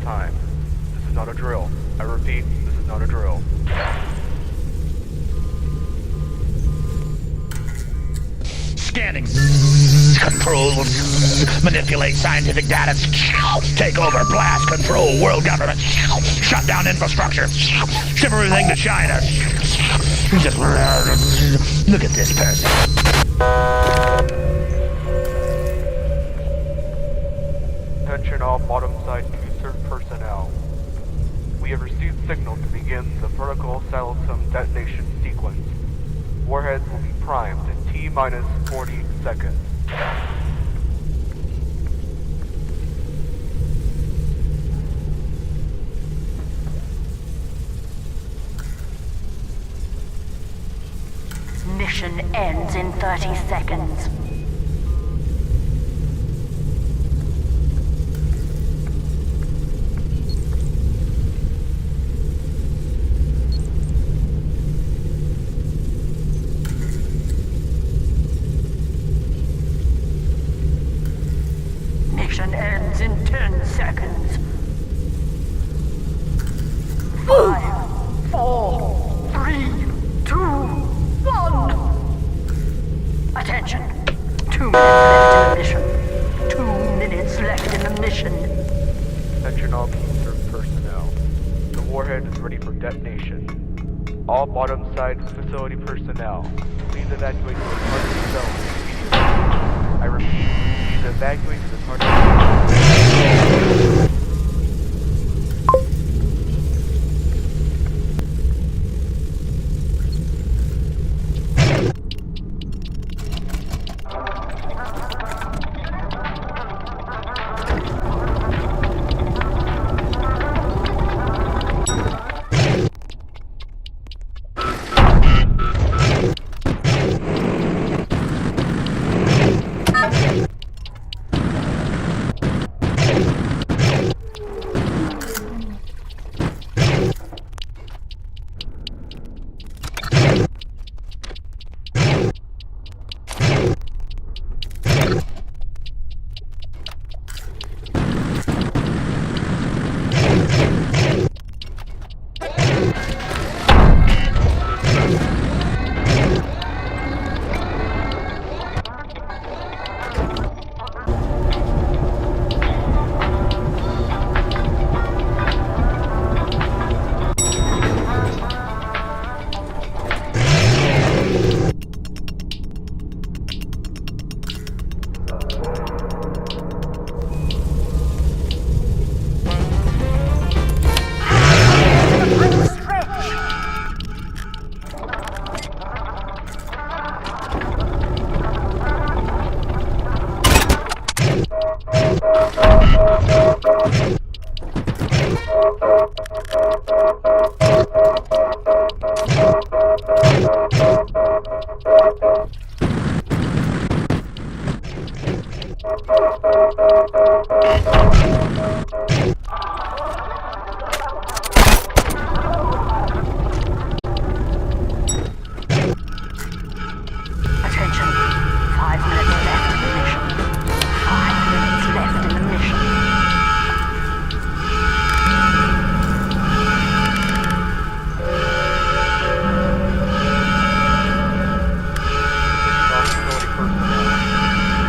time. This is not a drill. I repeat, this is not a drill. Scanning. Control. Manipulate scientific data. Take over. Blast. Control. World government. Shut down infrastructure. Ship everything to China. Just look at this person. Attention all bottom side QSERF personnel. We have received signal to begin the vertical Saletum detonation sequence. Warheads will be primed in T-minus 40 seconds. Mission ends in 30 seconds. Mission ends in 10 seconds. 5, 4, 3, 2, 1. Attention. 2 minutes left in the mission. 2 minutes left in the mission. Attention all QSERF personnel. The warhead is ready for detonation. All bottom side facility personnel, please evacuate to the target zone immediately. I repeat, please evacuate to the target zone.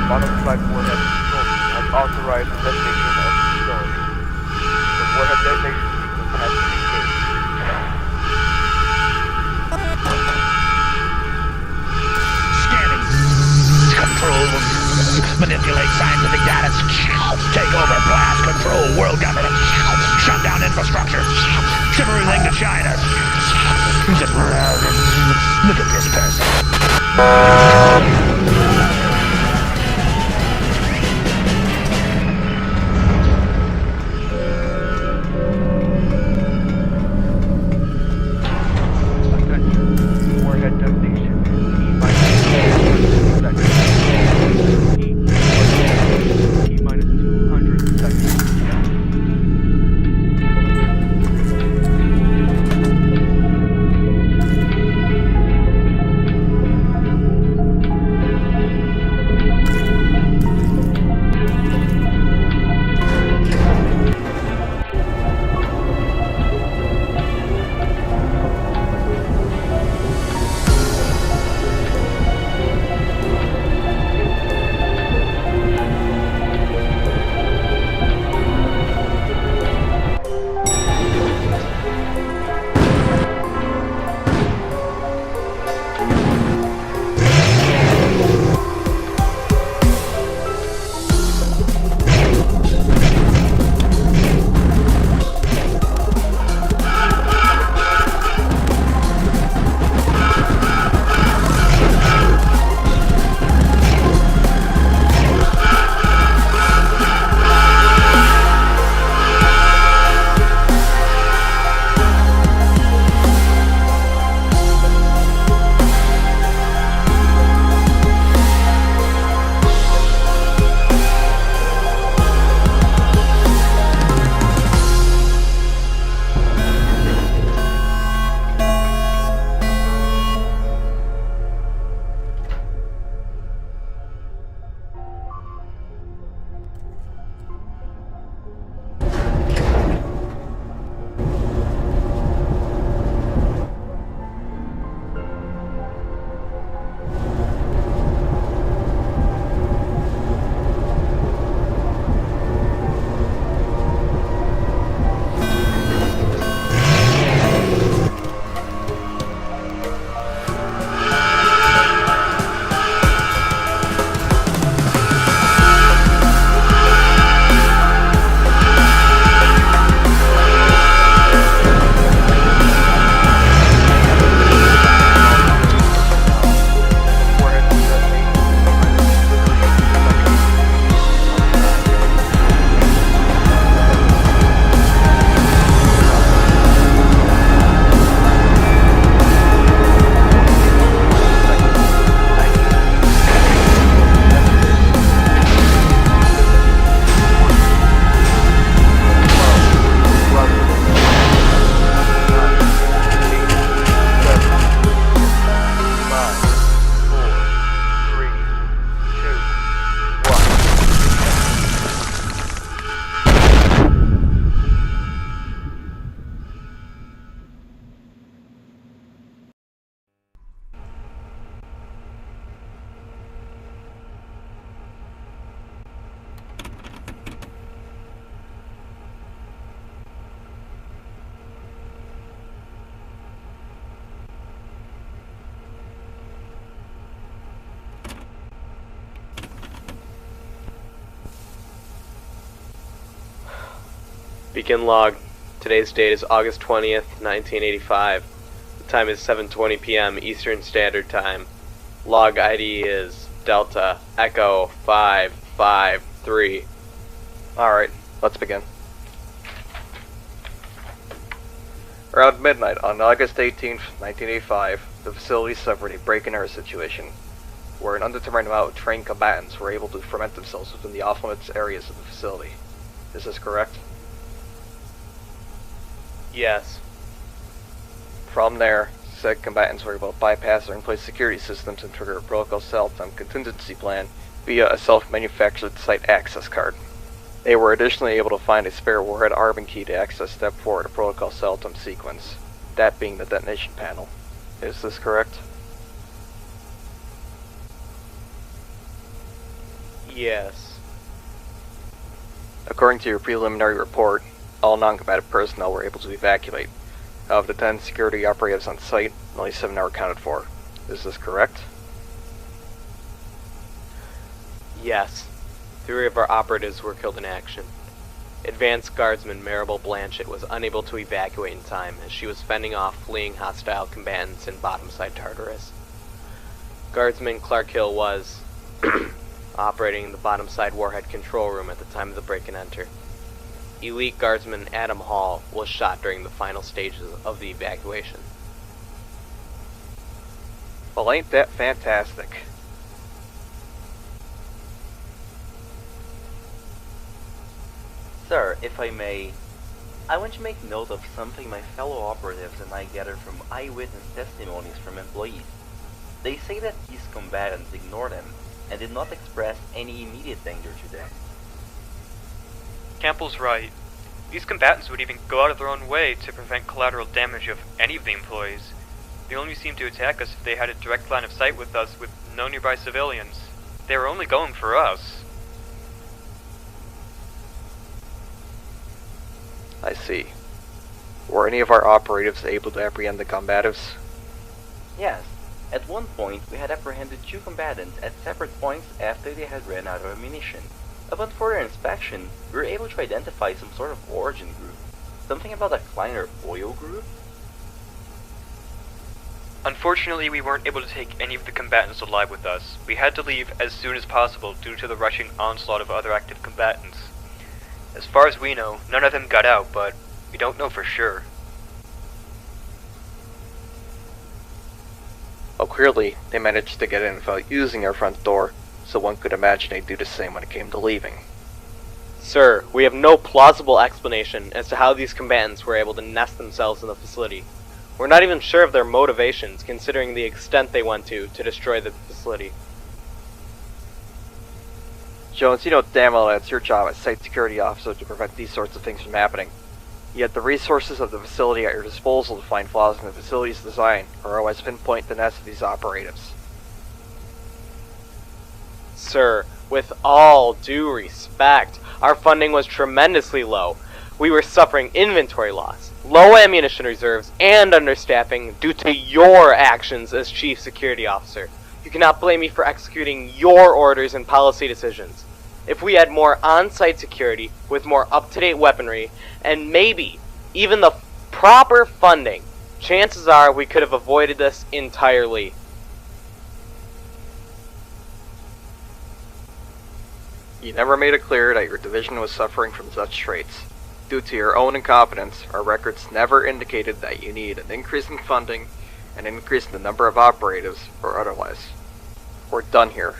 Bottom side warhead control has authorized the detonation of the facility. The warhead detonation sequence has been engaged. Scanning. Control. Manipulate scientific data. Take over. Blast. Control. World government. Shut down infrastructure. Ship everything to China. Just look at this person. Begin log. Today's date is August 20th, 1985. The time is 7:20 p.m. Eastern Standard Time. Log ID is Delta Echo 553. Alright, let's begin. Around midnight on August 18th, 1985, the facility suffered a break-and-enter situation, where an undetermined amount of trained combatants were able to ferment themselves within the off-limits areas of the facility. Is this correct? Yes. From there, said combatants were able to bypass or in-place security systems and trigger a Protocol Saletum contingency plan via a self-manufactured site access card. They were additionally able to find a spare warhead arming key to access Step 4 of the Protocol Saletum sequence, that being the detonation panel. Is this correct? Yes. According to your preliminary report, all non-combatant personnel were able to evacuate. Of the 10 security operatives on site, only 7 are accounted for. Is this correct? Yes. 3 of our operatives were killed in action. Advanced Guardsman Maribel Blanchett was unable to evacuate in time as she was fending off fleeing hostile combatants in Bottomside Tartarus. Guardsman Clark Hill was operating the Bottomside Warhead control room at the time of the break and enter. Elite Guardsman Adam Hall was shot during the final stages of the evacuation. Well, ain't that fantastic? Sir, if I may, I want to make note of something my fellow operatives and I gathered from eyewitness testimonies from employees. They say that these combatants ignored them and did not express any immediate danger to them. Campbell's right. These combatants would even go out of their own way to prevent collateral damage of any of the employees. They only seemed to attack us if they had a direct line of sight with us with no nearby civilians. They were only going for us. I see. Were any of our operatives able to apprehend the combatives? Yes, at one point we had apprehended 2 combatants at separate points after they had ran out of ammunition. Upon further inspection, we were able to identify some sort of origin group. Something about a Kleiner oil group? Unfortunately, we weren't able to take any of the combatants alive with us. We had to leave as soon as possible due to the rushing onslaught of other active combatants. As far as we know, none of them got out, but we don't know for sure. Well, clearly, they managed to get in without using our front door, so one could imagine they'd do the same when it came to leaving. Sir, we have no plausible explanation as to how these combatants were able to nest themselves in the facility. We're not even sure of their motivations, considering the extent they went to destroy the facility. Jones, you know damn well that's your job as site security officer to prevent these sorts of things from happening. Yet the resources of the facility at your disposal to find flaws in the facility's design are always pinpoint the nest of these operatives. Sir, with all due respect, our funding was tremendously low. We were suffering inventory loss, low ammunition reserves, and understaffing due to your actions as Chief Security Officer. You cannot blame me for executing your orders and policy decisions. If we had more on-site security with more up-to-date weaponry, and maybe even the proper funding, chances are we could have avoided this entirely. You never made it clear that your division was suffering from such traits. Due to your own incompetence, our records never indicated that you need an increase in funding, an increase in the number of operatives, or otherwise. We're done here.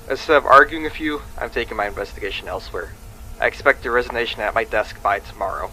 Instead of arguing with you, I'm taking my investigation elsewhere. I expect your resignation at my desk by tomorrow.